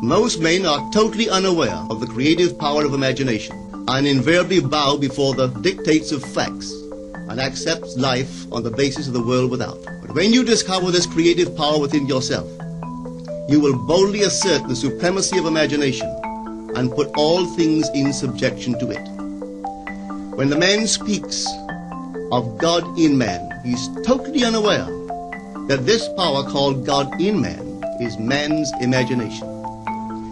Most men are totally unaware of the creative power of imagination and invariably bow before the dictates of facts and accept life on the basis of the world without. But when you discover this creative power within yourself, you will boldly assert the supremacy of imagination and put all things in subjection to it. When the man speaks of God in man, he is totally unaware that this power called God in man is man's imagination.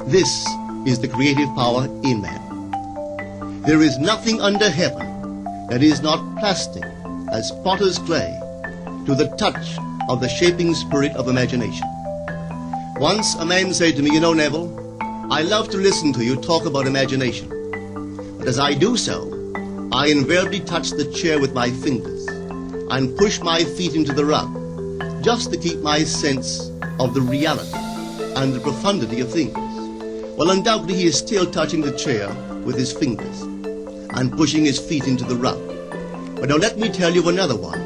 This is the creative power in man. There is nothing under heaven that is not plastic as potter's clay to the touch of the shaping spirit of imagination. Once a man said to me, "You know, Neville, I love to listen to you talk about imagination. But as I do so, I invariably touch the chair with my fingers and push my feet into the rug just to keep my sense of the reality and the profundity of things." Well, undoubtedly he is still touching the chair with his fingers and pushing his feet into the rug. But now let me tell you another one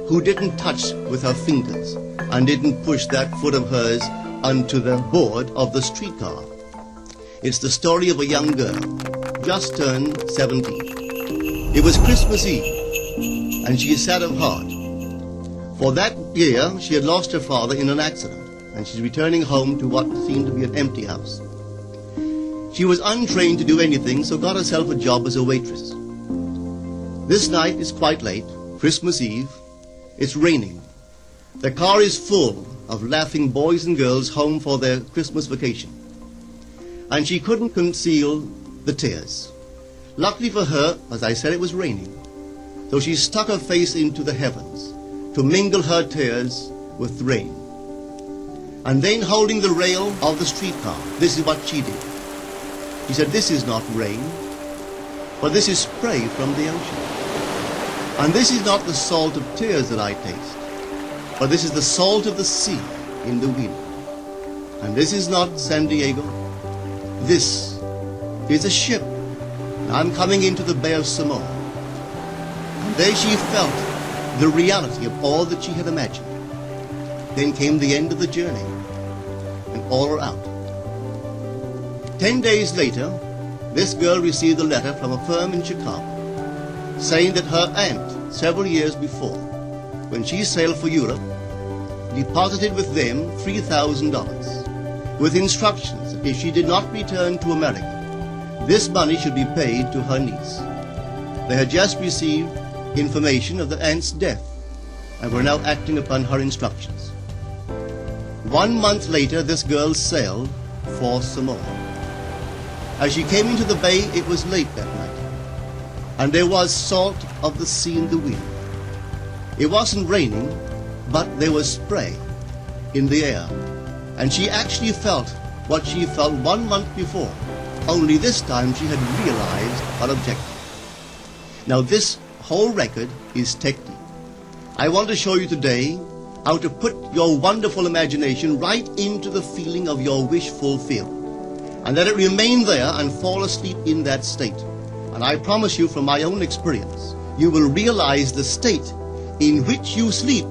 who didn't touch with her fingers and didn't push that foot of hers onto the board of the streetcar. It's the story of a young girl, just turned 17. It was Christmas Eve, and she is sad of heart. For that year, she had lost her father in an accident, and she's returning home to what seemed to be an empty house. She was untrained to do anything, so got herself a job as a waitress. This night is quite late, Christmas Eve. It's raining. The car is full of laughing boys and girls home for their Christmas vacation. And she couldn't conceal the tears. Luckily for her, as I said, it was raining. So she stuck her face into the heavens to mingle her tears with the rain. And then, holding the rail of the streetcar, this is what she did. She said, "This is not rain, but this is spray from the ocean. And this is not the salt of tears that I taste, but this is the salt of the sea in the wind. And this is not San Diego. This is a ship. I'm coming into the Bay of Samoa." And there she felt the reality of all that she had imagined. Then came the end of the journey, and all are out. 10 days later, this girl received a letter from a firm in Chicago saying that her aunt, several years before, when she sailed for Europe, deposited with them $3,000 with instructions that if she did not return to America, this money should be paid to her niece. They had just received information of the aunt's death and were now acting upon her instructions. 1 month later, this girl sailed for Samoa. As she came into the bay, it was late that night, and there was salt of the sea in the wind. It wasn't raining, but there was spray in the air, and she actually felt what she felt 1 month before, only this time she had realized her objective. Now this whole record is technique. I want to show you today how to put your wonderful imagination right into the feeling of your wish fulfilled, and let it remain there and fall asleep in that state. And I promise you from my own experience, you will realize the state in which you sleep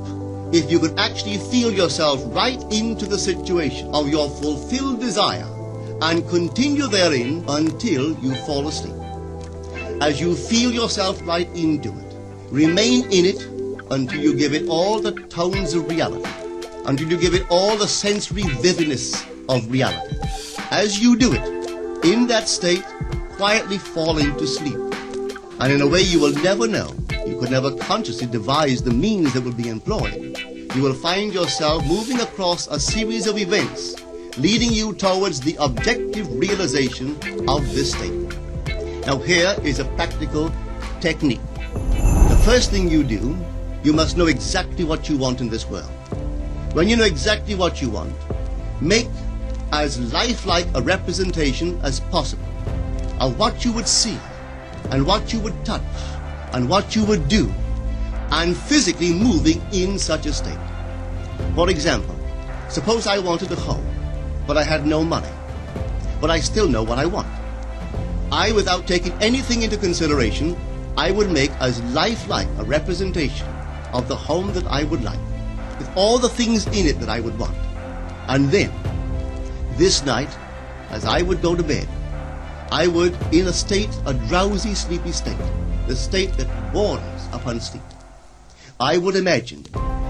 if you could actually feel yourself right into the situation of your fulfilled desire and continue therein until you fall asleep. As you feel yourself right into it, remain in it until you give it all the tones of reality, until you give it all the sensory vividness of reality. As you do it, in that state, quietly fall into sleep. And in a way you will never know, you could never consciously devise the means that will be employed, you will find yourself moving across a series of events leading you towards the objective realization of this state. Now here is a practical technique. The first thing you do, you must know exactly what you want in this world. When you know exactly what you want, make as lifelike a representation as possible of what you would see and what you would touch and what you would do, and physically moving in such a state. For example, suppose I wanted a home, but I had no money, but I still know what I want. I, without taking anything into consideration, I would make as lifelike a representation of the home that I would like, with all the things in it that I would want. And then, this night, as I would go to bed, I would, in a state, a drowsy, sleepy state, the state that borders upon sleep, I would imagine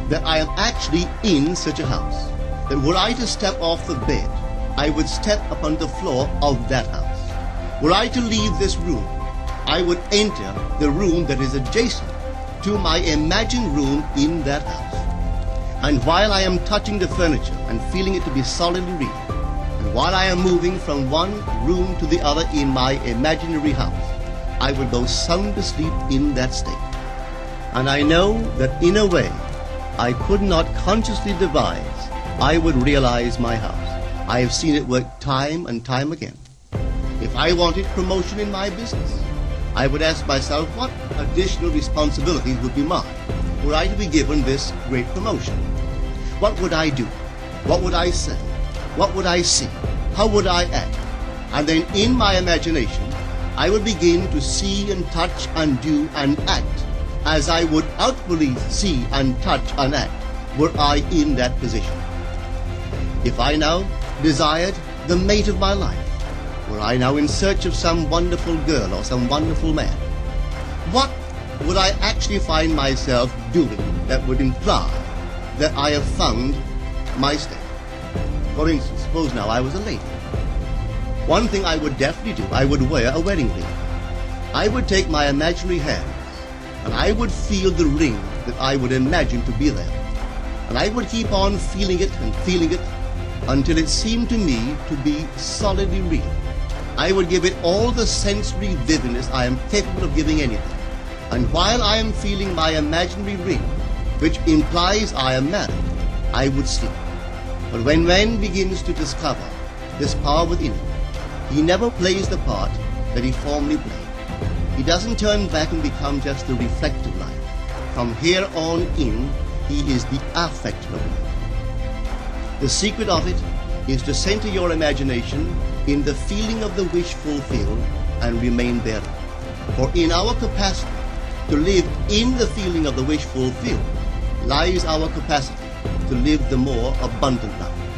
that I am actually in such a house, that were I to step off the bed, I would step upon the floor of that house. Were I to leave this room, I would enter the room that is adjacent to my imagined room in that house. And while I am touching the furniture and feeling it to be solidly real, and while I am moving from one room to the other in my imaginary house, I would go sound asleep in that state. And I know that in a way I could not consciously devise, I would realize my house. I have seen it work time and time again. If I wanted promotion in my business, I would ask myself what additional responsibilities would be mine were I to be given this great promotion. What would I do? What would I say? What would I see? How would I act? And then in my imagination, I would begin to see and touch and do and act as I would outwardly see and touch and act were I in that position. If I now desired the mate of my life, were I now in search of some wonderful girl or some wonderful man, what would I actually find myself doing that would imply that I have found my state? For instance, suppose now I was a lady. One thing I would definitely do, I would wear a wedding ring. I would take my imaginary hands and I would feel the ring that I would imagine to be there. And I would keep on feeling it and feeling it until it seemed to me to be solidly real. I would give it all the sensory vividness I am capable of giving anything. And while I am feeling my imaginary ring, which implies I am married, I would sleep. But when man begins to discover this power within him, he never plays the part that he formerly played. He doesn't turn back and become just the reflective life. From here on in, he is the affective life. The secret of it is to center your imagination in the feeling of the wish fulfilled and remain there. For in our capacity to live in the feeling of the wish fulfilled lies our capacity to live the more abundant life.